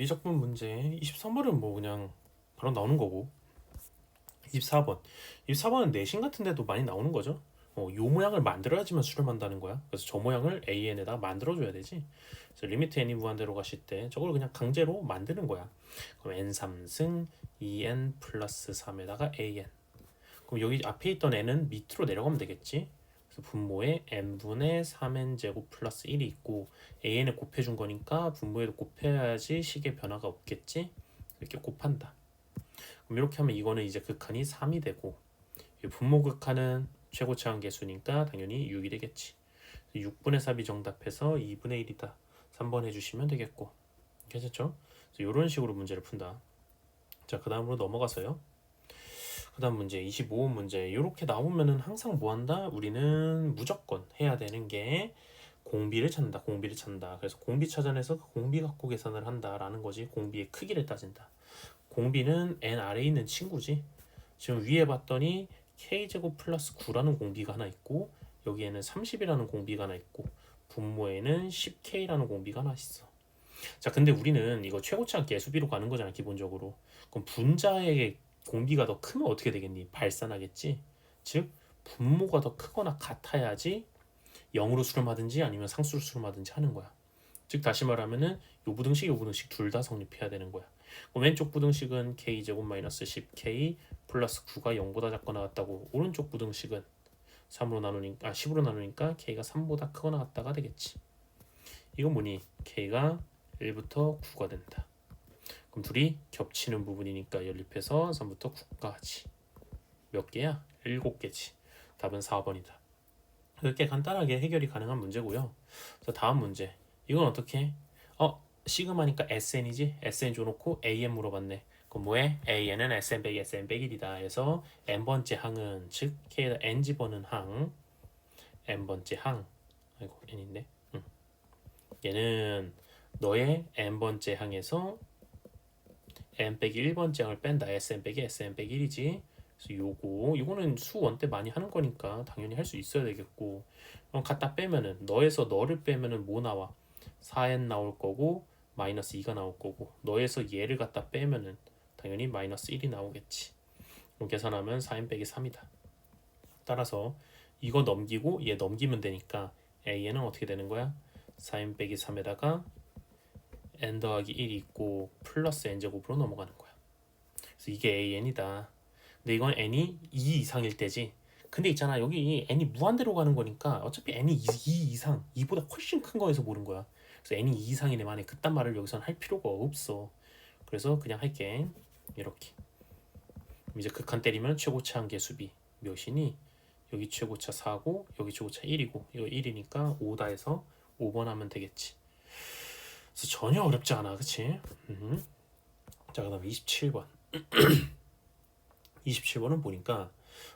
미적분 문제 23번은 뭐 그냥 바로 나오는 거고 24번 24번은 내신 같은 데도 많이 나오는 거죠. 요 모양을 만들어야지만 수렴한다는 거야. 그래서 저 모양을 AN에다 만들어줘야 되지. 그래서 리미트 n이 무한대로 가실 때 저걸 그냥 강제로 만드는 거야. 그럼 n3승 2n 플러스 3에다가 an. 그럼 여기 앞에 있던 n은 밑으로 내려가면 되겠지. 그래서 분모에 n분의 3n 제곱 플러스 1이 있고 an에 곱해준 거니까 분모에도 곱해야지 식의 변화가 없겠지. 이렇게 곱한다. 그럼 이렇게 하면 이거는 이제 극한이 3이 되고 이 분모 극한은 최고차항 계수니까 당연히 6이 되겠지. 6분의 4이 정답해서 2분의 1이다. 3번 해주시면 되겠고. 괜찮죠? 이런 식으로 문제를 푼다. 자, 그 다음으로 넘어가서요. 그 다음 문제 25번 문제 이렇게 나오면은 항상 뭐 한다? 우리는 무조건 해야 되는 게 공비를 찾는다. 공비를 찾는다. 그래서 공비 찾아내서 그 공비 갖고 계산을 한다라는 거지. 공비의 크기를 따진다. 공비는 n 아래에 있는 친구지. 지금 위에 봤더니 k제곱 플러스 9라는 공비가 하나 있고 여기에는 30이라는 공비가 하나 있고 분모에는 10k라는 공비가 하나 있어. 자, 근데 우리는 이거 최고차항 계수비로 가는 거잖아, 기본적으로. 그럼 분자의 공비가 더 크면 어떻게 되겠니? 발산하겠지. 즉 분모가 더 크거나 같아야지 0으로 수렴하든지 아니면 상수로 수렴하든지 하는 거야. 즉 다시 말하면은 요 부등식 요 부등식 둘 다 성립해야 되는 거야. 왼쪽 부등식은 k제곱 마이너스 10k 플러스 9가 0보다 작거나 같다고, 오른쪽 부등식은 3으로 나누니까 10으로 나누니까 k가 3보다 크거나 같다가 되겠지. 이건 뭐니? k가 1부터 9가 된다. 그럼 둘이 겹치는 부분이니까 연립해서 3부터 9까지 몇 개야? 7개지. 답은 4번이다. 이렇게 간단하게 해결이 가능한 문제고요. 자, 다음 문제. 이건 어떻게? 시그마니까 SN이지? SN 줘놓고 AN 물어봤네. 그럼 뭐해? AN은 SN 빼기 SN 빼기 1이다. 해서 n번째 항은 즉 K에다 n 집어넣은 항 n번째 항, 아이고 n인데 얘는 너의 n번째 항에서 n 빼기 1번째 항을 뺀다. SN 빼기 SN 빼기 1이지. 그래서 요거는 수원 때 많이 하는 거니까 당연히 할 수 있어야 되겠고, 그럼 갖다 빼면은 너에서 너를 빼면은 뭐 나와? 4n 나올 거고 마이너스 2가 나올 거고, 너에서 얘를 갖다 빼면은 당연히 마이너스 1이 나오겠지. 그럼 계산하면 4n 빼기 3이다. 따라서 이거 넘기고 얘 넘기면 되니까 a는 어떻게 되는 거야? 4n 빼기 3에다가 n 더하기 1이 있고 플러스 n제곱으로 넘어가는 거야. 그래서 이게 an이다. 근데 이건 n이 2 이상일 때지. 근데 있잖아, 여기 n이 무한대로 가는 거니까 어차피 n이 2 이상, 2보다 훨씬 큰 거에서 보는 거야. 그래서 n이 2 이상이네 만에 그딴 말을 여기서는 할 필요가 없어. 그래서 그냥 할게. 이렇게. 이제 극한 때리면 최고차 한계수비 몇이니? 여기 최고차 4고 여기 최고차 1이고 이거 1이니까 5다 해서 5번 하면 되겠지. 그래서 전혀 어렵지 않아, 그치? 자, 그 다음에 27번. 27번은 보니까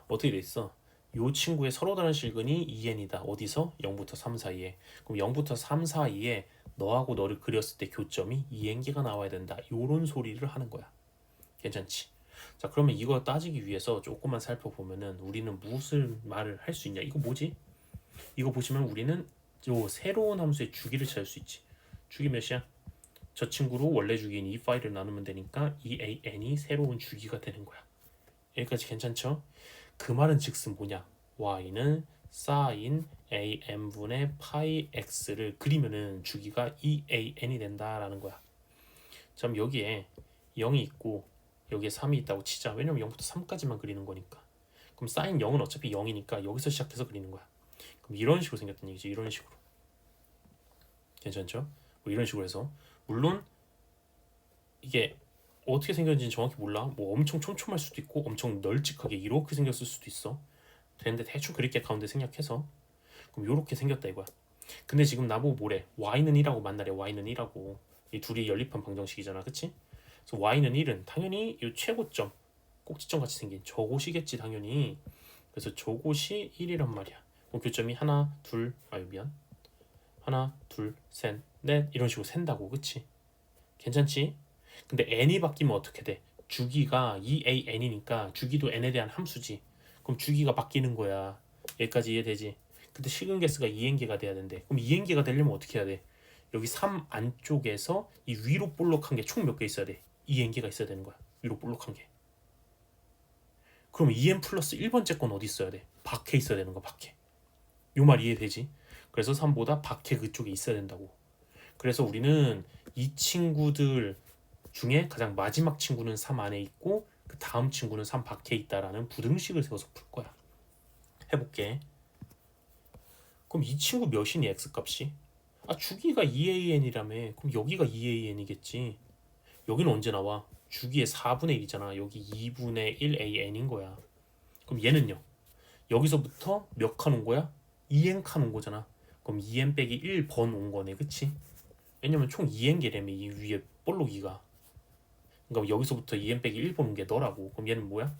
어떻게 돼 있어? 요 친구의 서로 다른 실근이 2n이다. 어디서? 0부터 3 사이에. 그럼 0부터 3 사이에 너하고 너를 그렸을 때 교점이 2n개가 나와야 된다. 요런 소리를 하는 거야. 괜찮지? 자, 그러면 이거 따지기 위해서 조금만 살펴보면은 우리는 무슨 말을 할 수 있냐? 이거 뭐지? 이거 보시면 우리는 요 새로운 함수의 주기를 찾을 수 있지. 주기 몇이야? 저 친구로 원래 주기인 이 파일을 나누면 되니까 이 an이 새로운 주기가 되는 거야. 여기까지 괜찮죠? 그 말은 즉슨 뭐냐? y는 sin am분의 파이 x를 그리면은 주기가 2an이 된다라는 거야. 그럼 여기에 0이 있고 여기에 3이 있다고 치자. 왜냐면 0부터 3까지만 그리는 거니까. 그럼 sin 0은 어차피 0이니까 여기서 시작해서 그리는 거야. 그럼 이런 식으로 생겼던 얘기지. 이런 식으로. 괜찮죠? 뭐 이런 식으로 해서, 물론 이게 어떻게 생겼는지 정확히 몰라. 뭐 엄청 촘촘할 수도 있고 엄청 널찍하게 이렇게 생겼을 수도 있어. 되는데 대충 그릴게 가운데 생략해서. 그럼 이렇게 생겼다 이거야. 근데 지금 나보고 뭐래? y는 1하고 만나래. y는 1하고. 이 둘이 연립한 방정식이잖아, 그치? 그래서 y는 1은 당연히 이 최고점, 꼭지점 같이 생긴 저곳이겠지 당연히. 그래서 저곳이 1이란 말이야. 그럼 교점이 하나, 둘, 미안. 하나, 둘, 셋, 넷 이런 식으로 센다고, 그치? 괜찮지? 근데 n이 바뀌면 어떻게 돼? 주기가 2an이니까 주기도 n에 대한 함수지. 그럼 주기가 바뀌는 거야. 여기까지 이해되지? 근데 식은 개수가 2n개가 돼야 된대. 그럼 2n개가 되려면 어떻게 해야 돼? 여기 3 안쪽에서 이 위로 볼록한 게 총 몇 개 있어야 돼? EN개가 있어야 되는 거야. 위로 볼록한 게. 그럼 EN 플러스 1번째 건 어디 있어야 돼? 밖에 있어야 되는 거, 밖에. 요 말 이해되지? 그래서 3보다 밖에 그쪽에 있어야 된다고. 그래서 우리는 이 친구들 중에 가장 마지막 친구는 3 안에 있고 그 다음 친구는 3 밖에 있다라는 부등식을 세워서 풀 거야. 해볼게. 그럼 이 친구 몇이니 x값이? 주기가 2an이라며. 그럼 여기가 2an이겠지. 여기는 언제 나와? 주기의 4분의 1이잖아. 여기 2분의 1an인 거야. 그럼 얘는요? 여기서부터 몇 칸 온 거야? 2n 칸 온 거잖아. 그럼 2n 빼기 1번 온 거네. 그치? 왜냐면 총 2n 개라며 이 위에 볼록이가. 그러니까 여기서부터 2n 빼기 1번 온 게 너라고. 그럼 얘는 뭐야?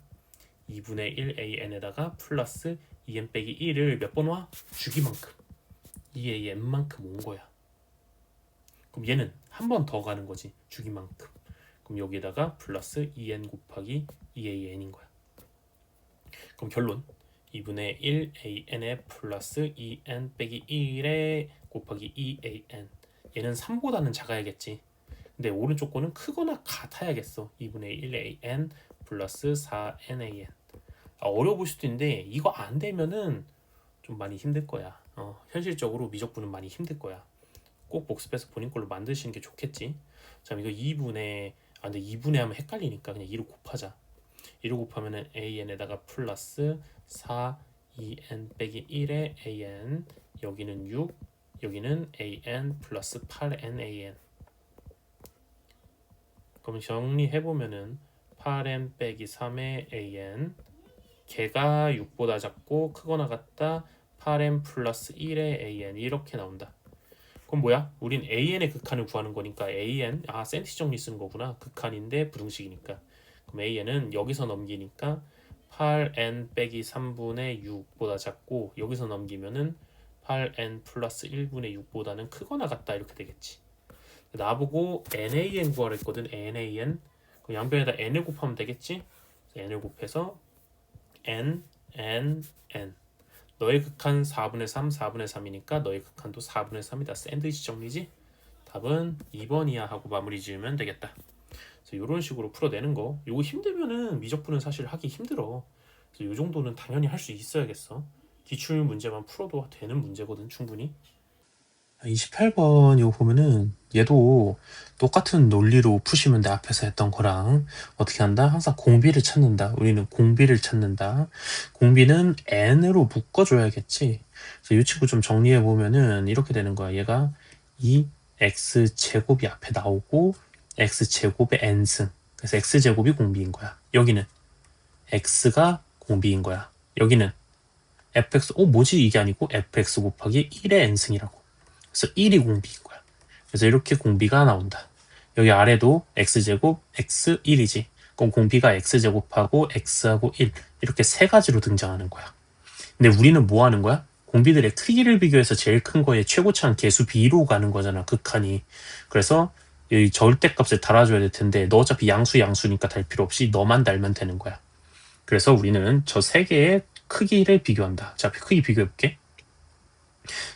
2분의 1an에다가 플러스 2n 빼기 1을 몇 번 와? 주기만큼 2an만큼 온 거야. 그럼 얘는 한 번 더 가는 거지. 주기만큼. 그럼 여기다가 플러스 2n 곱하기 2an인 거야. 그럼 결론 2분의 1an에 플러스 2n 빼기 1에 곱하기 2an. 얘는 3보다는 작아야겠지. 근데 오른쪽 거는 크거나 같아야겠어. 2분의 1an 플러스 4nan. 어려워 보일 수도 있는데 이거 안 되면은 좀 많이 힘들 거야. 현실적으로 미적분은 많이 힘들 거야. 꼭 복습해서 본인 걸로 만드시는 게 좋겠지. 자, 이거 2분의 근데 2분의 하면 헷갈리니까 그냥 2로 곱하자. 2로 곱하면은 an에다가 플러스 4 2n 빼기 1에 an. 여기는 6, 여기는 an 플러스 8nan. 그럼 정리해보면은 8n 빼기 3의 an, 걔가 6보다 작고 크거나 같다 8n 플러스 1의 an 이렇게 나온다. 그럼 뭐야? 우린 an의 극한을 구하는 거니까 an, 센티 정리 쓰는 거구나. 극한인데 부등식이니까. 그럼 an은 여기서 넘기니까 8n 빼기 3분의 6보다 작고 여기서 넘기면은 8n 플러스 1분의 6보다는 크거나 같다 이렇게 되겠지. 나보고 nan 구하라 했거든. nan. 그럼 양변에다 n을 곱하면 되겠지. n을 곱해서 n. 너의 극한 4분의 3, 4분의 3이니까 너의 극한도 4분의 3이다. 샌드위치 정리지? 답은 2번이야 하고 마무리 지으면 되겠다. 그래서 이런 식으로 풀어내는 거. 이거 힘들면은 미적분은 사실 하기 힘들어. 그래서 이 정도는 당연히 할 수 있어야겠어. 기출 문제만 풀어도 되는 문제거든 충분히. 28번 이거 보면은 얘도 똑같은 논리로 푸시면 돼. 앞에서 했던 거랑 어떻게 한다? 항상 공비를 찾는다. 우리는 공비를 찾는다. 공비는 n으로 묶어줘야겠지. 그래서 이 친구 좀 정리해 보면은 이렇게 되는 거야. 얘가 이 x제곱이 앞에 나오고 x제곱의 n승. 그래서 x제곱이 공비인 거야. 여기는 x가 공비인 거야. 여기는 fx 뭐지 이게 아니고 fx 곱하기 1의 n승이라고. 그래서 1이 공비인 거야. 그래서 이렇게 공비가 나온다. 여기 아래도 x제곱 x1이지. 그럼 공비가 x제곱하고 x하고 1 이렇게 세 가지로 등장하는 거야. 근데 우리는 뭐 하는 거야? 공비들의 크기를 비교해서 제일 큰 거에 최고차는 개수 b로 가는 거잖아. 극한이. 그래서 여기 절대값을 달아줘야 될 텐데 너 어차피 양수니까 달 필요 없이 너만 달면 되는 거야. 그래서 우리는 저 세 개의 크기를 비교한다. 자, 크기 비교해볼게.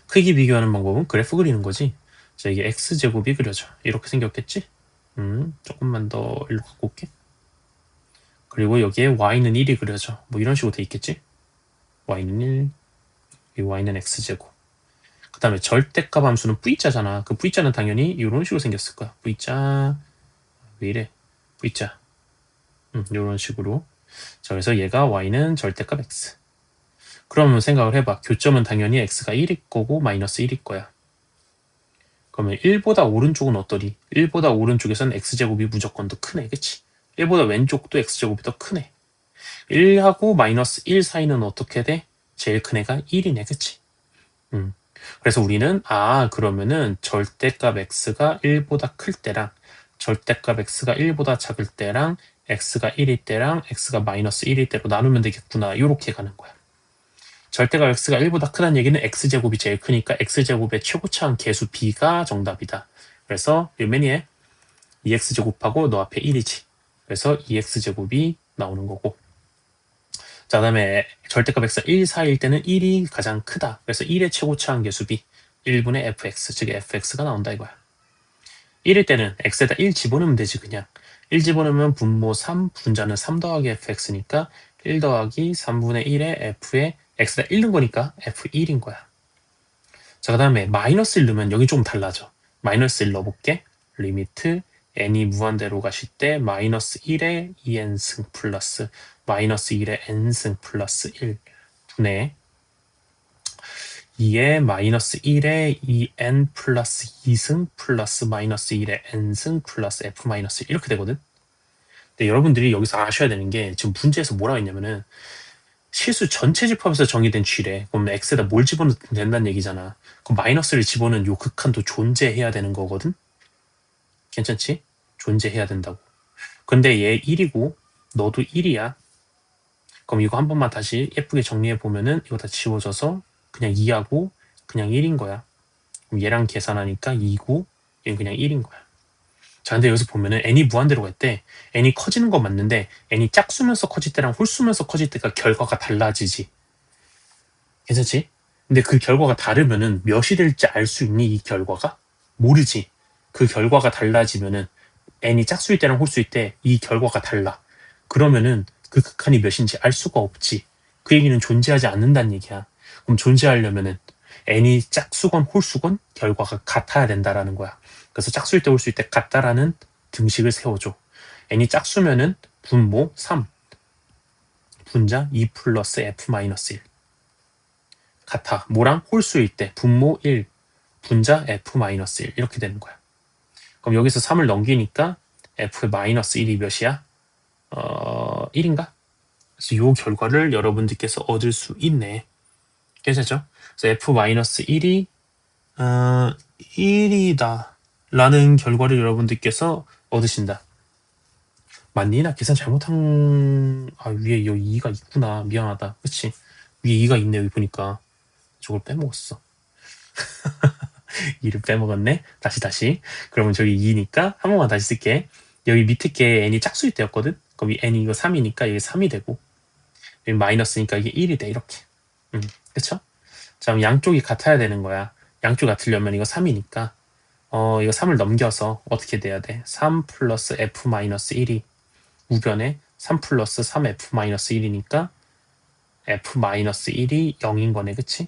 크기 비교하는 방법은 그래프 그리는 거지. 자, 이게 x제곱이 그려져. 이렇게 생겼겠지? 조금만 더 일로 갖고 올게. 그리고 여기에 y는 1이 그려져. 뭐 이런 식으로 돼 있겠지? y는 1, 이 y는 x제곱. 그 다음에 절대값 함수는 v자잖아. 그 v자는 당연히 이런 식으로 생겼을 거야. v자, 왜 이래? v자. 이런 식으로. 자, 그래서 얘가 y는 절대값 x. 그러면 생각을 해봐. 교점은 당연히 x가 1일 거고 마이너스 1일 거야. 그러면 1보다 오른쪽은 어떠니? 1보다 오른쪽에서는 x제곱이 무조건 더 크네. 그치? 1보다 왼쪽도 x제곱이 더 크네. 1하고 마이너스 1 사이는 어떻게 돼? 제일 큰 애가 1이네. 그치? 그래서 우리는 그러면은 절대값 x가 1보다 클 때랑 절대값 x가 1보다 작을 때랑 x가 1일 때랑 x가 마이너스 1일 때로 나누면 되겠구나. 이렇게 가는 거야. 절대값 x가 1보다 크다는 얘기는 x제곱이 제일 크니까 x제곱의 최고차한 개수 b가 정답이다. 그래서 맨위에 2x제곱하고 너 앞에 1이지. 그래서 2x제곱이 나오는 거고. 자, 그 다음에 절대값 x가 1, 4일 때는 1이 가장 크다. 그래서 1의 최고차한 개수 b. 1분의 fx, 즉 fx가 나온다 이거야. 1일 때는 x에다 1 집어넣으면 되지 그냥. 1 집어넣으면 분모 3, 분자는 3 더하기 fx니까 1 더하기 3분의 1의 f에 x에다 1 넣은 거니까 f1인 거야. 자, 그 다음에 마이너스 1 넣으면 여기 좀 달라져. 마이너스 1 넣어볼게. 리미트 n이 무한대로 가실 때 마이너스 1의 2n승 플러스 마이너스 1의 n승 플러스 1 분의 2의 마이너스 1의 2n 플러스 2승 플러스 마이너스 1의 n승 플러스 f 마이너스 1 이렇게 되거든. 근데 여러분들이 여기서 아셔야 되는 게 지금 문제에서 뭐라고 했냐면은 실수 전체 집합에서 정의된 쥐래. 그럼 x에다 뭘 집어넣으면 된다는 얘기잖아. 그럼 마이너스를 집어넣은 요 극한도 존재해야 되는 거거든. 괜찮지? 존재해야 된다고. 근데 얘 1이고 너도 1이야. 그럼 이거 한 번만 다시 예쁘게 정리해 보면은 이거 다 지워져서 그냥 2하고 그냥 1인 거야. 그럼 얘랑 계산하니까 2고 얘는 그냥 1인 거야. 자, 근데 여기서 보면은 n이 무한대로 갈 때 n이 커지는 건 맞는데 n이 짝수면서 커질 때랑 홀수면서 커질 때가 결과가 달라지지. 괜찮지? 근데 그 결과가 다르면은 몇이 될지 알 수 있니? 이 결과가? 모르지. 그 결과가 달라지면은 n이 짝수일 때랑 홀수일 때 이 결과가 달라. 그러면은 그 극한이 몇인지 알 수가 없지. 그 얘기는 존재하지 않는다는 얘기야. 그럼 존재하려면은 n이 짝수건 홀수건 결과가 같아야 된다라는 거야. 그래서 짝수일 때 홀수일 때 같다라는 등식을 세워줘. n이 짝수면은 분모 3, 분자 2 플러스 f 마이너스 1 같아. 뭐랑 홀수일 때 분모 1, 분자 f 마이너스 1 이렇게 되는 거야. 그럼 여기서 3을 넘기니까 f의 마이너스 1이 몇이야? 1인가? 그래서 이 결과를 여러분들께서 얻을 수 있네. 괜찮죠? 그래서 f-1이 1이다 라는 결과를 여러분들께서 얻으신다. 맞니? 나 계산 잘못한... 위에 여기 2가 있구나. 미안하다. 그치? 위에 2가 있네 여기 보니까. 저걸 빼먹었어. 2를 빼먹었네. 다시. 그러면 저기 2니까 한 번만 다시 쓸게. 여기 밑에 게 n이 짝수일 때였거든. 그럼 이 n이 이거 3이니까 이게 3이 되고 여기 마이너스니까 이게 1이 돼 이렇게. 그쵸? 자, 그럼 양쪽이 같아야 되는 거야. 양쪽 같으려면 이거 3이니까 이거 3을 넘겨서 어떻게 돼야 돼? 3 플러스 f 마이너스 1이 우변에 3 플러스 3f 마이너스 1이니까 f 마이너스 1이 0인 거네. 그치?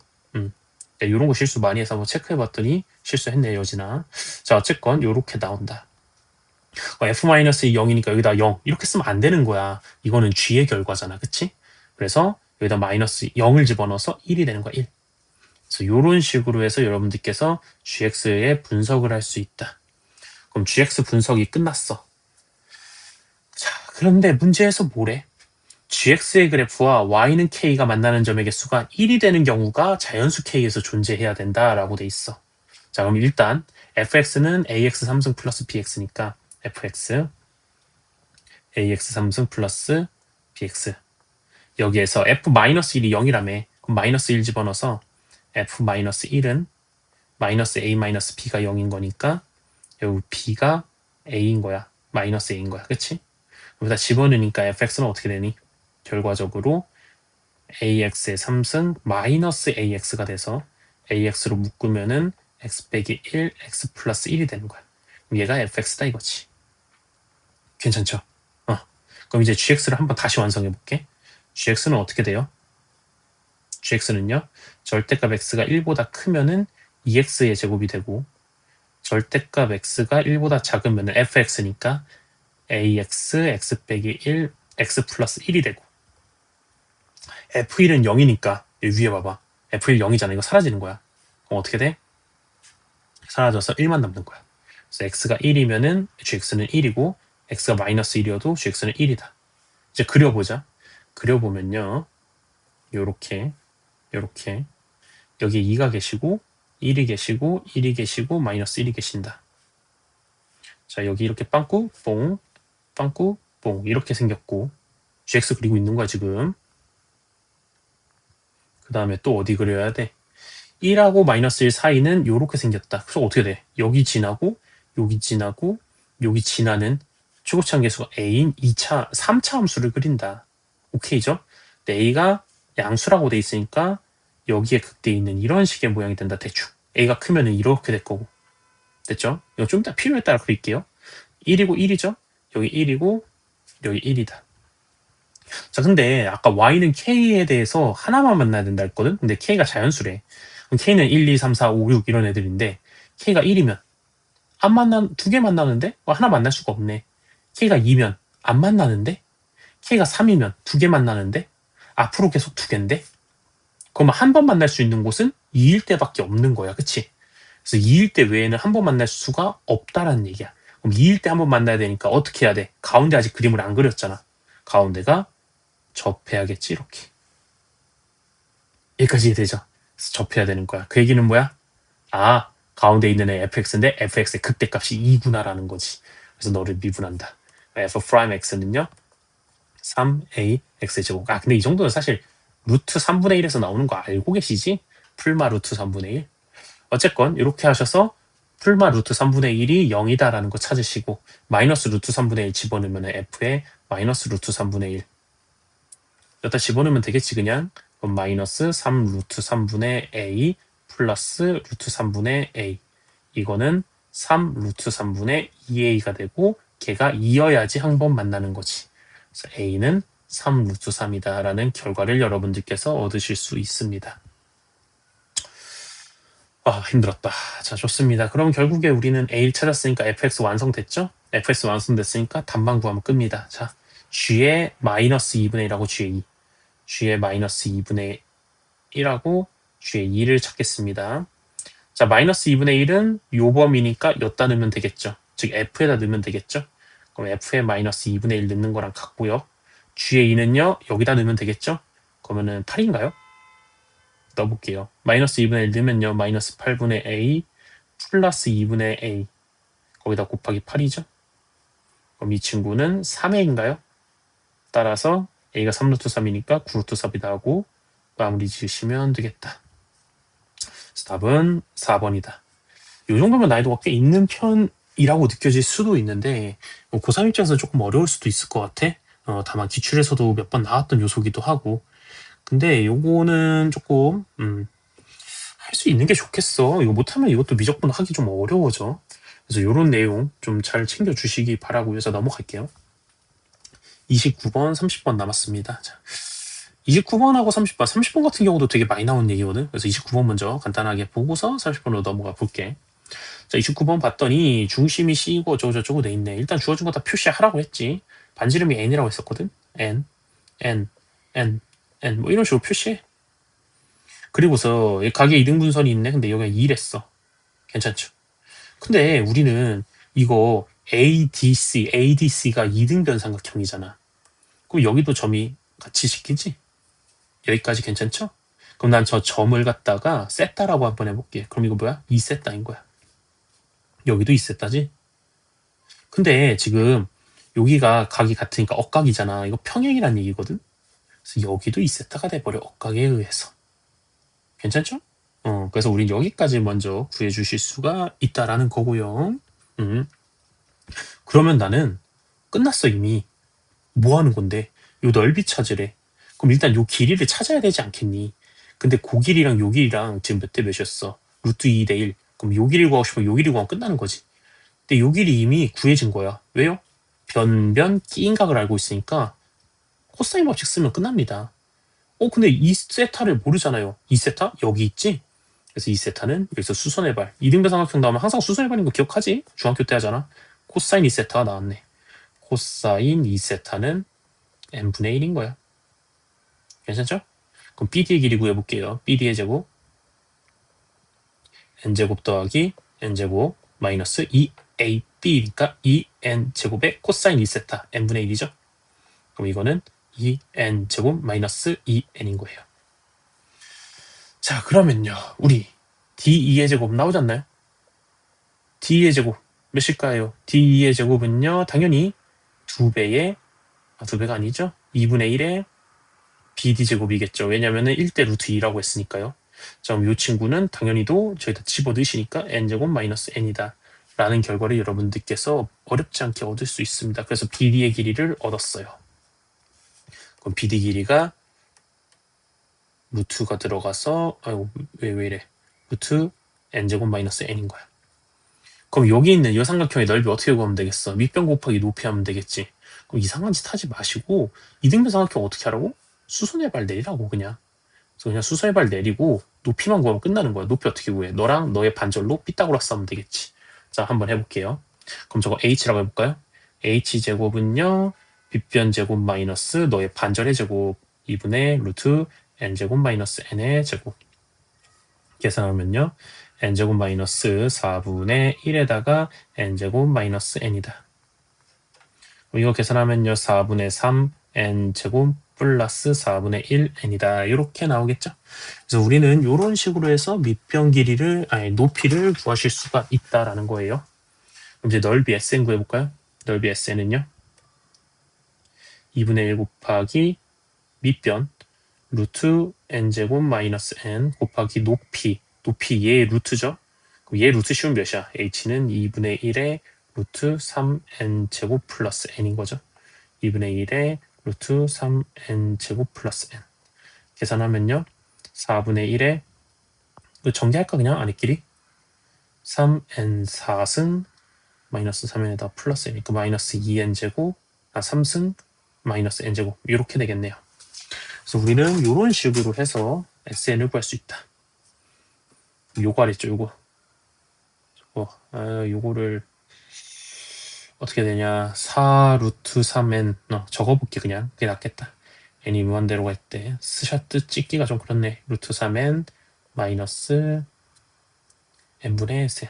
이런 거 실수 많이 해서 한번 체크해봤더니 실수했네 여진아. 자, 어쨌건 요렇게 나온다. f-이 0이니까 여기다 0 이렇게 쓰면 안 되는 거야. 이거는 g의 결과잖아. 그치? 그래서 여기다 마이너스 0을 집어넣어서 1이 되는 거야. 1. 그래서 이런 식으로 해서 여러분들께서 gx의 분석을 할 수 있다. 그럼 gx 분석이 끝났어. 자, 그런데 문제에서 뭐래? gx의 그래프와 y는 k가 만나는 점의 개수가 1이 되는 경우가 자연수 k에서 존재해야 된다라고 돼 있어. 자, 그럼 일단 fx는 ax 3승 플러스 bx니까 fx ax 3승 플러스 bx 여기에서 f-1이 0이라며. 그럼 마이너스 1 집어넣어서 f-1은 마이너스 a 마이너스 b가 0인 거니까 여기 b가 a인 거야. 마이너스 a인 거야. 그치? 여기다 집어넣으니까 fx는 어떻게 되니? 결과적으로 ax의 3승 마이너스 ax가 돼서 ax로 묶으면은 x 빼기 1, x 플러스 1이 되는 거야. 그럼 얘가 fx다 이거지. 괜찮죠? 그럼 이제 gx를 한번 다시 완성해 볼게. gx는 어떻게 돼요? gx는요. 절대값 x가 1보다 크면은 2x의 제곱이 되고 절대값 x가 1보다 작으면은 fx니까 ax, x 빼기 1, x 플러스 1이 되고 f1은 0이니까 여기 위에 봐봐. f1 0이잖아. 이거 사라지는 거야. 그럼 어떻게 돼? 사라져서 1만 남는 거야. 그래서 x가 1이면은 gx는 1이고 x가 마이너스 1이어도 gx는 1이다. 이제 그려보자. 그려보면요. 요렇게 여기에 2가 계시고 1이 계시고 1이 계시고 마이너스 1이 계신다. 자, 여기 이렇게 빵꾸 뽕 빵꾸 뽕 이렇게 생겼고 gx 그리고 있는 거야 지금. 그 다음에 또 어디 그려야 돼? 1하고 마이너스 1 사이는 요렇게 생겼다. 그래서 어떻게 돼? 여기 지나고 여기 지나고 여기 지나는 최고차원 계수가 a인 3차 함수를 그린다. 오케이죠? 근데 a가 양수라고 돼 있으니까 여기에 극대에 있는 이런 식의 모양이 된다. 대충. a가 크면은 이렇게 될 거고. 됐죠? 이거 좀 이따 필요에 따라 그릴게요. 1이고 1이죠? 여기 1이고 여기 1이다. 자, 근데 아까 y는 k에 대해서 하나만 만나야 된다 했거든? 근데 k가 자연수래. 그럼 k는 1, 2, 3, 4, 5, 6 이런 애들인데 k가 1이면 두 개 만나는데? 하나 만날 수가 없네. k가 2면 안 만나는데? k가 3이면 두 개 만나는데? 앞으로 계속 두 개인데? 그러면 한 번 만날 수 있는 곳은 2일 때밖에 없는 거야. 그치? 그래서 2일 때 외에는 한 번 만날 수가 없다라는 얘기야. 그럼 2일 때 한 번 만나야 되니까 어떻게 해야 돼? 가운데 아직 그림을 안 그렸잖아. 가운데가 접해야겠지, 이렇게. 여기까지 이해되죠? 그래서 접해야 되는 거야. 그 얘기는 뭐야? 아, 가운데 있는 애 fx인데 fx의 극대값이 2구나라는 거지. 그래서 너를 미분한다. f 프라임 x는요 3a x의 제곱. 아, 근데 이 정도는 사실 루트 3분의 1에서 나오는 거 알고 계시지? 풀마 루트 3분의 1. 어쨌건 이렇게 하셔서 풀마 루트 3분의 1이 0이다라는 거 찾으시고 마이너스 루트 3분의 1 집어넣으면 f에 마이너스 루트 3분의 1 여기다 집어넣으면 되겠지 그냥. 그럼 마이너스 3 루트 3분의 a 플러스 루트 3분의 a. 이거는 3 루트 3분의 2a가 되고 걔가 2여야지 한 번 만나는 거지. 그래서 a는 3 루트 3이다 라는 결과를 여러분들께서 얻으실 수 있습니다. 아, 힘들었다. 자, 좋습니다. 그럼 결국에 우리는 a를 찾았으니까 fx 완성됐죠? fx 완성됐으니까 단방 구하면 끕니다. 자, g의 마이너스 2분의 1하고 g의 2. g의 마이너스 2분의 1하고 g의 2를 찾겠습니다. 자, 마이너스 2분의 1은 요 범위니까 여기다 넣으면 되겠죠. 즉 f에다 넣으면 되겠죠. 그럼 f에 마이너스 2분의 1 넣는 거랑 같고요. g의 2는요 여기다 넣으면 되겠죠. 그러면은 8인가요? 넣어볼게요. 마이너스 2분의 1 넣으면요 마이너스 8분의 a 플러스 2분의 a 거기다 곱하기 8이죠. 그럼 이 친구는 3a인가요? 따라서 a가 3루트 3이니까 9루트 3이다 하고 마무리 지으시면 되겠다. 그래서 답은 4번이다. 이 정도면 난이도가 꽤 있는 편이라고 느껴질 수도 있는데 고3 입장에서 조금 어려울 수도 있을 것 같아. 다만 기출에서도 몇 번 나왔던 요소기도 하고. 근데 요거는 조금 할 수 있는 게 좋겠어. 이거 못하면 이것도 미적분 하기 좀 어려워져. 그래서 요런 내용 좀 잘 챙겨주시기 바라고요. 자, 넘어갈게요. 29번, 30번 남았습니다. 자, 29번하고 30번, 30번 같은 경우도 되게 많이 나온 얘기거든. 그래서 29번 먼저 간단하게 보고서 30번으로 넘어가 볼게. 자, 29번 봤더니 중심이 C고 어쩌고저쩌고 돼 있네. 일단 주어진 거 다 표시하라고 했지. 반지름이 N이라고 했었거든. N, N, N, N 뭐 이런 식으로 표시해. 그리고서 가게 2등분선이 있네. 근데 여기가 2랬어. 괜찮죠? 근데 우리는 이거 ADC가 2등변 삼각형이잖아. 그럼 여기도 점이 같이 시키지? 여기까지 괜찮죠? 그럼 난 저 점을 갖다가 세타라고 한번 해볼게. 그럼 이거 뭐야? 2세타인 거야. 여기도 2세타지? 근데 지금 여기가 각이 같으니까 억각이잖아. 이거 평행이란 얘기거든? 그래서 여기도 2세타가 돼버려. 억각에 의해서. 괜찮죠? 그래서 우린 여기까지 먼저 구해주실 수가 있다라는 거고요. 그러면 나는 끝났어 이미. 뭐 하는 건데? 요 넓이 찾으래. 그럼 일단 요 길이를 찾아야 되지 않겠니? 근데 그 길이랑 요 길이랑 지금 몇 대 몇이었어? 루트 2대 1. 그럼 요 길이 구하고 싶으면 요 길이 구하면 끝나는 거지. 근데 요 길이 이미 구해진 거야. 왜요? 변변 끼인각을 알고 있으니까 코사인 법칙 쓰면 끝납니다. 근데 2세타를 모르잖아요. 2세타? 여기 있지? 그래서 2세타는 여기서 수선의 발. 이등변 삼각형 나오면 항상 수선의 발인 거 기억하지? 중학교 때 하잖아. 코사인 2세타가 나왔네. 코사인 2세타는 n분의 1인 거야. 괜찮죠? 그럼 BD의 길이 구해볼게요. BD의 제곱 n제곱 더하기 n제곱 마이너스 2AB니까 2n제곱의 코사인 2세타 n분의 1이죠. 그럼 이거는 2n제곱 마이너스 2n인 거예요. 자, 그러면요. 우리 D2의 제곱 나오지 않나요? D2의 제곱 몇일까요? D2의 제곱은요. 당연히 2배의 2배가 아니죠. 2분의 1의 BD 제곱이겠죠. 왜냐면은 1대 루트 2라고 했으니까요. 자, 그럼 이 친구는 당연히도 저희다 집어넣으시니까 n제곱 마이너스 n이다. 라는 결과를 여러분들께서 어렵지 않게 얻을 수 있습니다. 그래서 BD의 길이를 얻었어요. 그럼 BD 길이가 루트가 들어가서 왜 이래 루트 n제곱 마이너스 n인 거야. 그럼 여기 있는 이 삼각형의 넓이 어떻게 구하면 되겠어? 밑변 곱하기 높이 하면 되겠지. 그럼 이상한 짓 하지 마시고 이등변 삼각형 어떻게 하라고? 수선의 발 내리라고 그냥. 그래서 그냥 수선의 발 내리고 높이만 구하면 끝나는 거야. 높이 어떻게 구해? 너랑 너의 반절로 피타고라스 하면 되겠지. 자, 한번 해볼게요. 그럼 저거 h라고 해볼까요? h제곱은요. 빗변 제곱 마이너스 너의 반절의 제곱 2분의 루트 n제곱 마이너스 n의 제곱. 계산하면요. n제곱 마이너스 4분의 1에다가 n제곱 마이너스 n이다. 이거 계산하면요. 4분의 3 n제곱 플러스 4분의 1 n이다. 이렇게 나오겠죠. 그래서 우리는 이런 식으로 해서 밑변 길이를 높이를 구하실 수가 있다라는 거예요. 그럼 이제 넓이 SN 구해볼까요? 넓이 SN은요. 2분의 1 곱하기 밑변 루트 n제곱 마이너스 n 곱하기 높이 얘 루트죠. 얘 루트 씌우면 몇이야? h는 2분의 1의 루트 3n제곱 플러스 n인 거죠. 2분의 1의 루트 3n제곱 플러스 n 계산하면요. 4분의 1에 전개할까 그냥 안에끼리? 3n4승 마이너스 3n에다 플러스 n이니까 마이너스 2n제곱 3승 마이너스 n제곱 이렇게 되겠네요. 그래서 우리는 이런 식으로 해서 SN을 구할 수 있다. 요거 알았죠? 요거. 요거를 어떻게 되냐? 4 루트 3n 적어볼게 그냥. 그게 낫겠다. n이 무한대로 갈 때 스샷 찍기가 좀 그렇네. 루트 3n 마이너스 n분의 S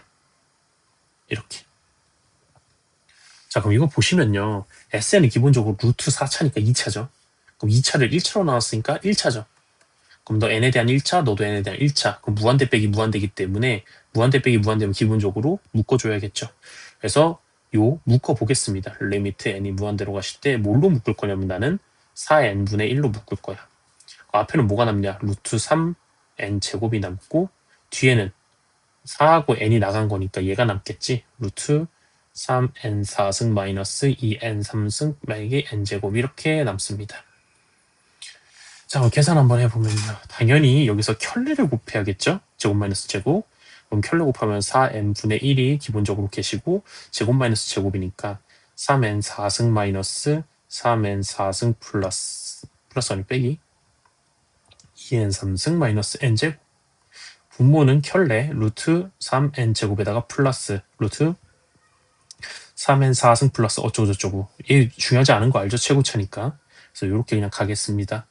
이렇게. 자, 그럼 이거 보시면요. SN은 기본적으로 루트 4차니까 2차죠. 그럼 2차를 1차로 나왔으니까 1차죠. 그럼 너 n에 대한 1차, 너도 n에 대한 1차. 그럼 무한대 빼기 무한대기 때문에 무한대 빼기 무한대면 기본적으로 묶어줘야겠죠. 그래서 요 묶어보겠습니다. 리미트 n이 무한대로 가실 때 뭘로 묶을 거냐면 나는 4n분의 1로 묶을 거야. 앞에는 뭐가 남냐? 루트 3n 제곱이 남고 뒤에는 4하고 n이 나간 거니까 얘가 남겠지. 루트 3n 4승 마이너스 2n 3승 빼기 n제곱 이렇게 남습니다. 자, 그럼 계산 한번 해보면요. 당연히 여기서 켤레를 곱해야겠죠? 제곱 마이너스 제곱. 그럼 켤레 곱하면 4n분의 1이 기본적으로 계시고 제곱 마이너스 제곱이니까 3n 4승 마이너스 3n 4승 플러스 아니 빼기 2n 3승 마이너스 n제곱. 분모는 켤레 루트 3n 제곱에다가 플러스 루트 3n 4승 플러스 어쩌고저쩌고. 얘 중요하지 않은 거 알죠? 최고차니까. 그래서 이렇게 그냥 가겠습니다.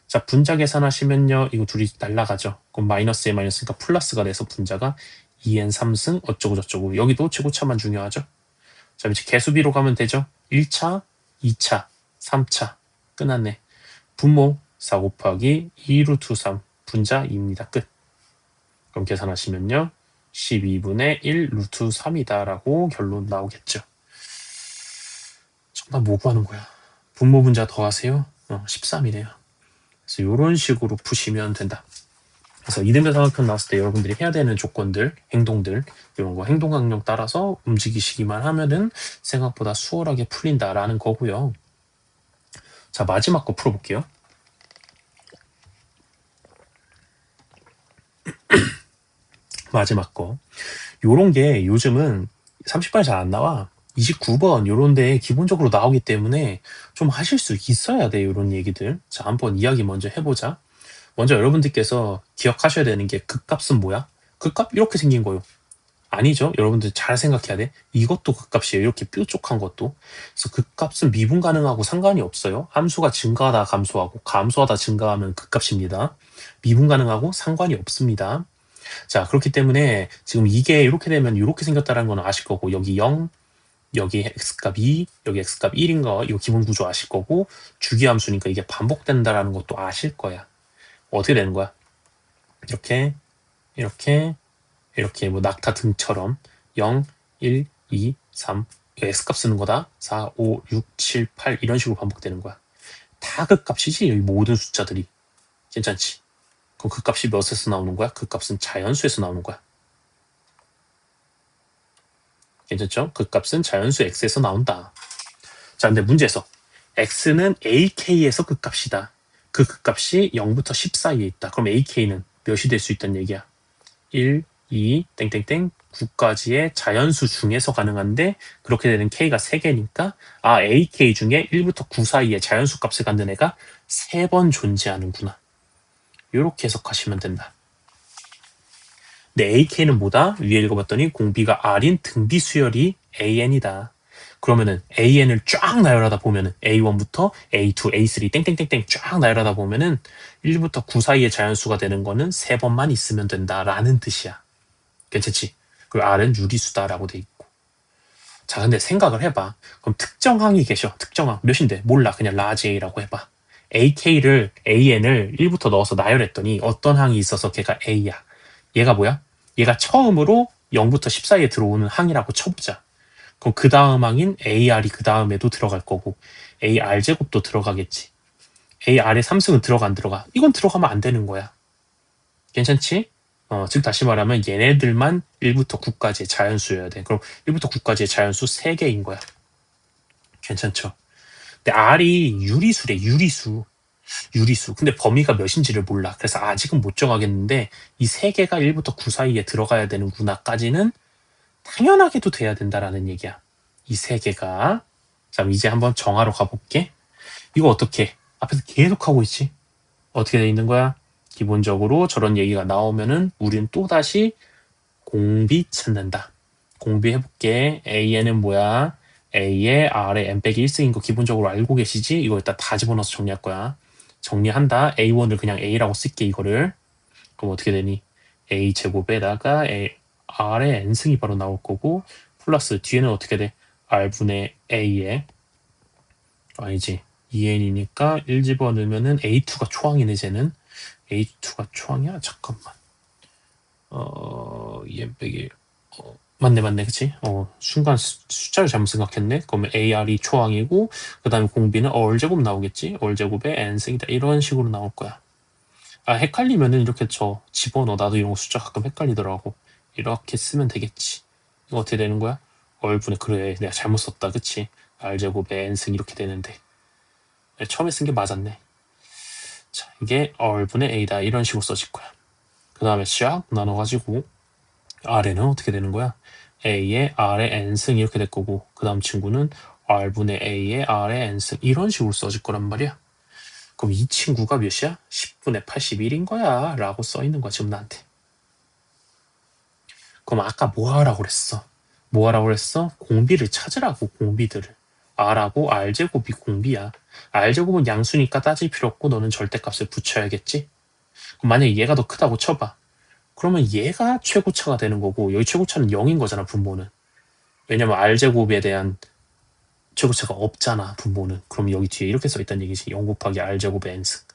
자, 분자 계산하시면요. 이거 둘이 날라가죠. 그럼 마이너스에 마이너스니까 플러스가 돼서 분자가 2n 3승 어쩌고저쩌고. 여기도 최고차만 중요하죠. 자, 이제 개수비로 가면 되죠. 1차, 2차, 3차. 끝났네. 분모 4 곱하기 2 루트 3 분자 2입니다. 끝. 그럼 계산하시면요. 12분의 1 루트 3이다 라고 결론 나오겠죠. 정답 뭐 구하는 거야? 분모 분자 더하세요. 13이네요. 그래서 이런 식으로 푸시면 된다. 그래서 이등변 삼각형 나왔을 때 여러분들이 해야 되는 조건들, 행동들 이런 거 행동 강령 따라서 움직이시기만 하면은 생각보다 수월하게 풀린다라는 거고요. 자, 마지막 거 풀어볼게요. 마지막 거. 요런 게 요즘은 30번에 잘 안 나와. 29번 요런 데 기본적으로 나오기 때문에 좀 하실 수 있어야 돼. 요런 얘기들. 자, 한번 이야기 먼저 해보자. 먼저 여러분들께서 기억하셔야 되는 게 극값은 뭐야? 극값 이렇게 생긴 거요. 아니죠. 여러분들 잘 생각해야 돼. 이것도 극값이에요. 이렇게 뾰족한 것도. 그래서 극값은 미분 가능하고 상관이 없어요. 함수가 증가하다 감소하고 감소하다 증가하면 극값입니다. 미분 가능하고 상관이 없습니다. 자, 그렇기 때문에 지금 이게 이렇게 되면 이렇게 생겼다는 건 아실 거고 여기 0, 여기 x값 2, 여기 x값 1인 거 이거 기본 구조 아실 거고 주기함수니까 이게 반복된다라는 것도 아실 거야. 어떻게 되는 거야? 이렇게 뭐 낙타 등처럼 0, 1, 2, 3 x값 쓰는 거다. 4, 5, 6, 7, 8 이런 식으로 반복되는 거야. 다 극값이지 여기 모든 숫자들이. 괜찮지? 그럼 극값이 몇에서 나오는 거야? 극값은 자연수에서 나오는 거야. 괜찮죠? 극값은 자연수 x에서 나온다. 자, 근데 문제에서 x는 ak에서 극값이다. 그 극값이 0부터 10 사이에 있다. 그럼 ak는 몇이 될 수 있다는 얘기야? 1, 이 땡땡땡 9까지의 자연수 중에서 가능한데 그렇게 되는 k가 3개니까 AK 중에 1부터 9 사이의 자연수 값을 갖는 애가 3번 존재하는구나. 이렇게 해석하시면 된다. 근데 AK는 뭐다? 위에 읽어봤더니 공비가 R인 등비 수열이 AN이다. 그러면은 AN을 쫙 나열하다 보면은 A1부터 A2, A3 땡땡땡땡 쫙 나열하다 보면은 1부터 9 사이의 자연수가 되는 거는 3번만 있으면 된다라는 뜻이야. 괜찮지? 그리고 R은 유리수다라고 돼 있고. 자, 근데 생각을 해봐. 그럼 특정항이 계셔. 특정항. 몇인데? 몰라. 그냥 라지 A라고 해봐. AK를, AN을 1부터 넣어서 나열했더니 어떤 항이 있어서 걔가 A야. 얘가 뭐야? 얘가 처음으로 0부터 10 사이에 들어오는 항이라고 쳐보자. 그럼 그 다음 항인 AR이 그 다음에도 들어갈 거고 AR 제곱도 들어가겠지. AR의 3승은 들어가 안 들어가? 이건 들어가면 안 되는 거야. 괜찮지? 즉 다시 말하면 얘네들만 1부터 9까지의 자연수여야 돼. 그럼 1부터 9까지의 자연수 3개인 거야. 괜찮죠? 근데 R이 유리수래, 유리수. 유리수. 근데 범위가 몇인지를 몰라. 그래서 아직은 못 정하겠는데 이 3개가 1부터 9 사이에 들어가야 되는구나까지는 당연하게도 돼야 된다라는 얘기야. 이 3개가. 자, 이제 한번 정하러 가볼게. 이거 어떻게? 앞에서 계속 하고 있지? 어떻게 돼 있는 거야? 기본적으로 저런 얘기가 나오면은 우린 또다시 공비 찾는다. 공비 해볼게. A에는 뭐야? A에 R에 n 빼기 1승인 거 기본적으로 알고 계시지? 이거 일단 다 집어넣어서 정리할 거야. 정리한다. A1을 그냥 A라고 쓸게 이거를. 그럼 어떻게 되니? A 제곱에다가 R의 n승이 바로 나올 거고 플러스 뒤에는 어떻게 돼? R분의 A에 아니지 2n이니까 1 집어넣으면은 A2가 초항이네 쟤는. A2가 초항이야? 잠깐만. 2n 빼기 1. 맞네, 그치? 순간 숫자를 잘못 생각했네. 그러면 AR이 초항이고, 그 다음에 공비는 얼제곱 나오겠지? 얼제곱에 n승이다. 이런 식으로 나올 거야. 헷갈리면은 이렇게 집어넣어. 나도 이런 거 숫자 가끔 헷갈리더라고. 이렇게 쓰면 되겠지. 이거 어떻게 되는 거야? 얼분의, 그래. 내가 잘못 썼다. 그치? R제곱에 n승 이렇게 되는데. 처음에 쓴 게 맞았네. 자, 이게 얼분의 A다. 이런 식으로 써질 거야. 그 다음에 쫙 나눠가지고, R에는 어떻게 되는 거야? A에 R의 n승 이렇게 될 거고 그 다음 친구는 R분의 A에 R의 n승 이런 식으로 써질 거란 말이야. 그럼 이 친구가 몇이야? 10분의 81인 거야 라고 써 있는 거야 지금 나한테. 그럼 아까 뭐 하라고 그랬어? 뭐 하라고 그랬어? 공비를 찾으라고 공비들을. R하고 R제곱이 공비야. R제곱은 양수니까 따질 필요 없고 너는 절대값을 붙여야겠지? 그럼 만약에 얘가 더 크다고 쳐봐. 그러면 얘가 최고차가 되는 거고 여기 최고차는 0인 거잖아 분모는. 왜냐면 R제곱에 대한 최고차가 없잖아 분모는. 그럼 여기 뒤에 이렇게 써있다는 얘기지. 0 곱하기 R제곱의 n승.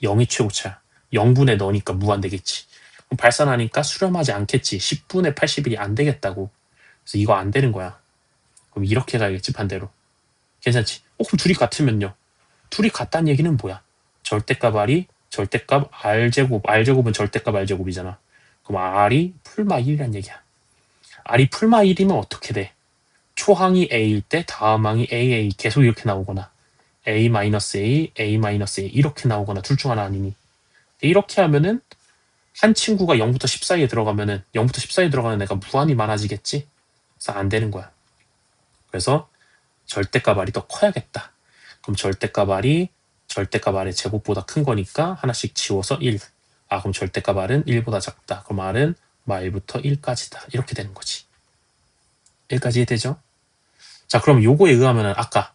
0이 최고차야. 0분의 넣으니까 무한되겠지. 그럼 발산하니까 수렴하지 않겠지. 10분의 81이 안 되겠다고. 그래서 이거 안 되는 거야. 그럼 이렇게 가야겠지 반대로. 괜찮지? 그럼 둘이 같으면요. 둘이 같다는 얘기는 뭐야? 절대값 R이 절대값 R제곱. R제곱은 절대값 R제곱이잖아. 그럼 R이 풀마 1이란 얘기야. R이 풀마 1이면 어떻게 돼? 초항이 A일 때 다음 항이 AA 계속 이렇게 나오거나 A-A, A-A 이렇게 나오거나 둘 중 하나 아니니. 이렇게 하면은 한 친구가 0부터 10 사이에 들어가면은 0부터 10 사이에 들어가는 애가 무한히 많아지겠지? 그래서 안 되는 거야. 그래서 절대값 R이 더 커야겠다. 그럼 절대값 R이 절대값 R의 제곱보다 큰 거니까 하나씩 지워서 1. 그럼 절대값 R은 1보다 작다. 그럼 R은 1부터 1까지다. 이렇게 되는 거지. 1까지 되죠? 자, 그럼 요거에 의하면은 아까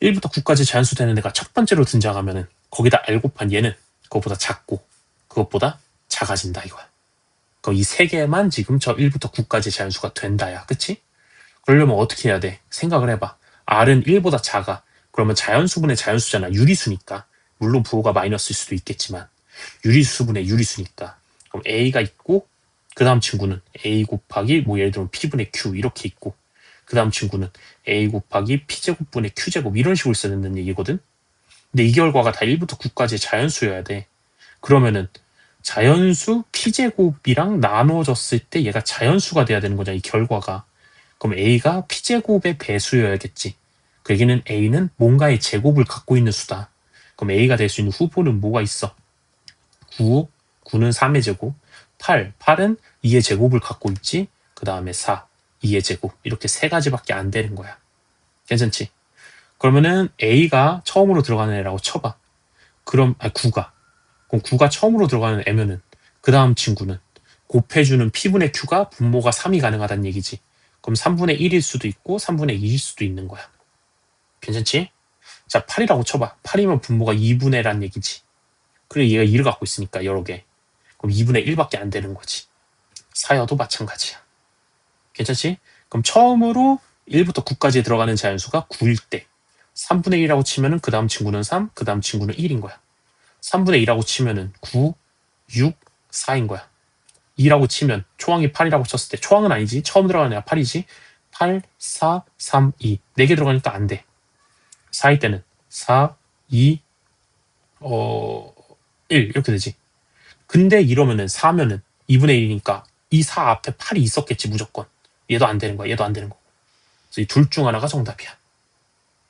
1부터 9까지 자연수 되는 애가 첫 번째로 등장하면은 거기다 R 곱한 얘는 그것보다 작고 그것보다 작아진다 이거야. 그럼 이 세 개만 지금 저 1부터 9까지 자연수가 된다야. 그치? 그러려면 어떻게 해야 돼? 생각을 해봐. R은 1보다 작아. 그러면 자연수분의 자연수잖아. 유리수니까. 물론 부호가 마이너스일 수도 있겠지만 유리수분의 유리수니까. 그럼 A가 있고 그 다음 친구는 A 곱하기 뭐 예를 들면 P분의 Q 이렇게 있고 그 다음 친구는 A 곱하기 P제곱분의 Q제곱 이런 식으로 쓰는 얘기거든. 근데 이 결과가 다 1부터 9까지의 자연수여야 돼. 그러면은 자연수 P제곱이랑 나눠졌을 때 얘가 자연수가 돼야 되는 거잖아. 이 결과가. 그럼 A가 P제곱의 배수여야겠지. 그 얘기는 A는 뭔가의 제곱을 갖고 있는 수다. 그럼 A가 될 수 있는 후보는 뭐가 있어? 9, 9는 3의 제곱, 8은 2의 제곱을 갖고 있지. 그 다음에 4, 2의 제곱. 이렇게 세 가지밖에 안 되는 거야. 괜찮지? 그러면은 A가 처음으로 들어가는 애라고 쳐봐. 그럼 9가. 그럼 9가 처음으로 들어가는 애면은 그 다음 친구는 곱해주는 P분의 Q가 분모가 3이 가능하다는 얘기지. 그럼 3분의 1일 수도 있고 3분의 2일 수도 있는 거야. 괜찮지? 자, 8이라고 쳐봐. 8이면 분모가 2분의 란 얘기지. 그래, 얘가 2를 갖고 있으니까 여러 개. 그럼 2분의 1밖에 안 되는 거지. 4여도 마찬가지야. 괜찮지? 그럼 처음으로 1부터 9까지 들어가는 자연수가 9일 때 3분의 1이라고 치면은 그 다음 친구는 3, 그 다음 친구는 1인 거야. 3분의 2라고 치면은 9, 6, 4인 거야. 2라고 치면 초항이 8이라고 쳤을 때 초항은 아니지. 처음 들어가는 애가 8이지. 8, 4, 3, 2. 4개 들어가니까 안 돼. 4일 때는 4, 2, 1 이렇게 되지. 근데 이러면은 4면은 2분의 1이니까 이 4 앞에 8이 있었겠지 무조건. 얘도 안 되는 거야. 얘도 안 되는 거. 그래서 이 둘 중 하나가 정답이야.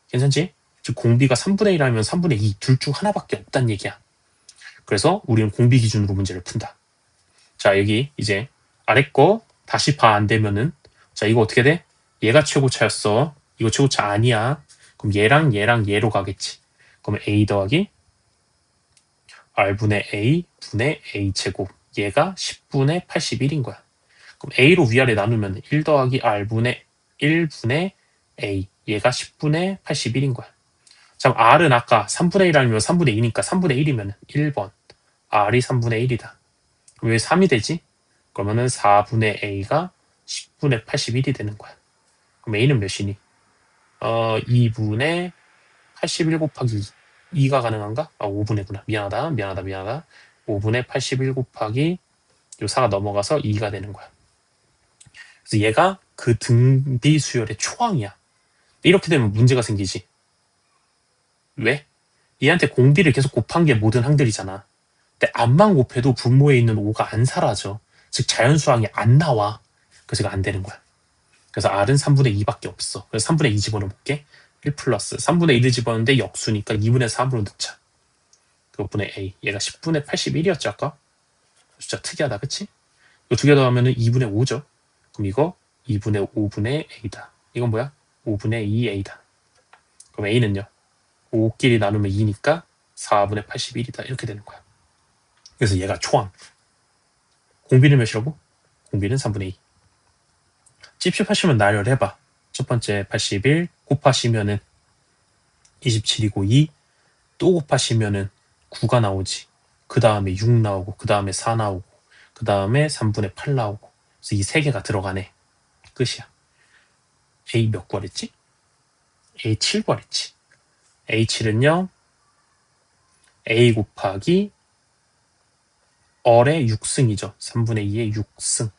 괜찮지? 즉 공비가 3분의 1 하면 3분의 2 둘 중 하나밖에 없단 얘기야. 그래서 우리는 공비 기준으로 문제를 푼다. 자, 여기 이제 아래 거 다시 봐 안 되면은 자, 이거 어떻게 돼? 얘가 최고차였어. 이거 최고차 아니야. 그럼 얘랑 얘랑 얘로 가겠지. 그럼 A 더하기 R분의 A 분의 A 제곱. 얘가 10분의 81인 거야. 그럼 A로 위아래 나누면 1 더하기 R분의 1분의 A. 얘가 10분의 81인 거야. 자, R은 아까 3분의 1 아니면 3분의 2니까 3분의 1이면 1번. R이 3분의 1이다. 왜 3이 되지? 그러면은 4분의 A가 10분의 81이 되는 거야. 그럼 A는 몇이니? 2분의 81 곱하기 2가 가능한가? 5분의구나. 미안하다. 5분의 81 곱하기 요 4가 넘어가서 2가 되는 거야. 그래서 얘가 그 등비 수열의 초항이야. 이렇게 되면 문제가 생기지. 왜? 얘한테 공비를 계속 곱한 게 모든 항들이잖아. 근데 앞만 곱해도 분모에 있는 5가 안 사라져. 즉 자연수항이 안 나와. 그래서 이거 안 되는 거야. 그래서 R은 3분의 2밖에 없어. 그래서 3분의 2 집어넣을게. 1 플러스 3분의 1을 집어넣는데 역수니까 2분의 3으로 넣자. 그것분의 A. 얘가 10분의 81이었지 아까? 숫자 특이하다 그치? 이거 두 개 더하면 2분의 5죠. 그럼 이거 2분의 5분의 A다. 이건 뭐야? 5분의 2A다. 그럼 A는요? 5끼리 나누면 2니까 4분의 81이다. 이렇게 되는 거야. 그래서 얘가 초항. 공비는 몇이라고? 공비는 3분의 2. 찝찝하시면 나열해봐. 첫 번째 81 곱하시면은 27이고 2, 또 곱하시면은 9가 나오지. 그 다음에 6 나오고, 그 다음에 4 나오고, 그 다음에 3분의 8 나오고. 그래서 이 세 개가 들어가네. 끝이야. A 몇 구하랬지? A 7 구하랬지. A 7은요. A 곱하기 얼의 6승이죠. 3분의 2의 6승.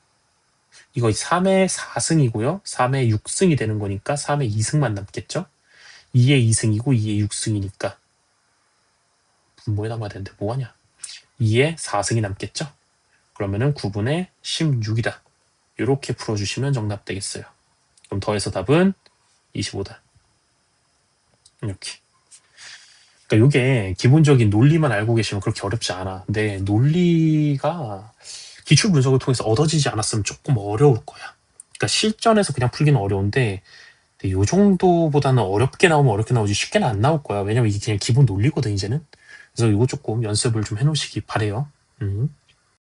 이거 3의 4승이고요. 3의 6승이 되는 거니까 3의 2승만 남겠죠? 2의 2승이고 2의 6승이니까 분모에 남아야 되는데 뭐하냐? 2의 4승이 남겠죠? 그러면은 9분의 16이다. 이렇게 풀어주시면 정답 되겠어요. 그럼 더해서 답은 25다. 이렇게. 그러니까 이게 기본적인 논리만 알고 계시면 그렇게 어렵지 않아. 근데 논리가 기출 분석을 통해서 얻어지지 않았으면 조금 어려울 거야. 그러니까 실전에서 그냥 풀기는 어려운데 이 정도보다는 어렵게 나오면 어렵게 나오지 쉽게는 안 나올 거야. 왜냐면 이게 그냥 기본 논리거든 이제는. 그래서 이거 조금 연습을 좀 해놓으시기 바래요.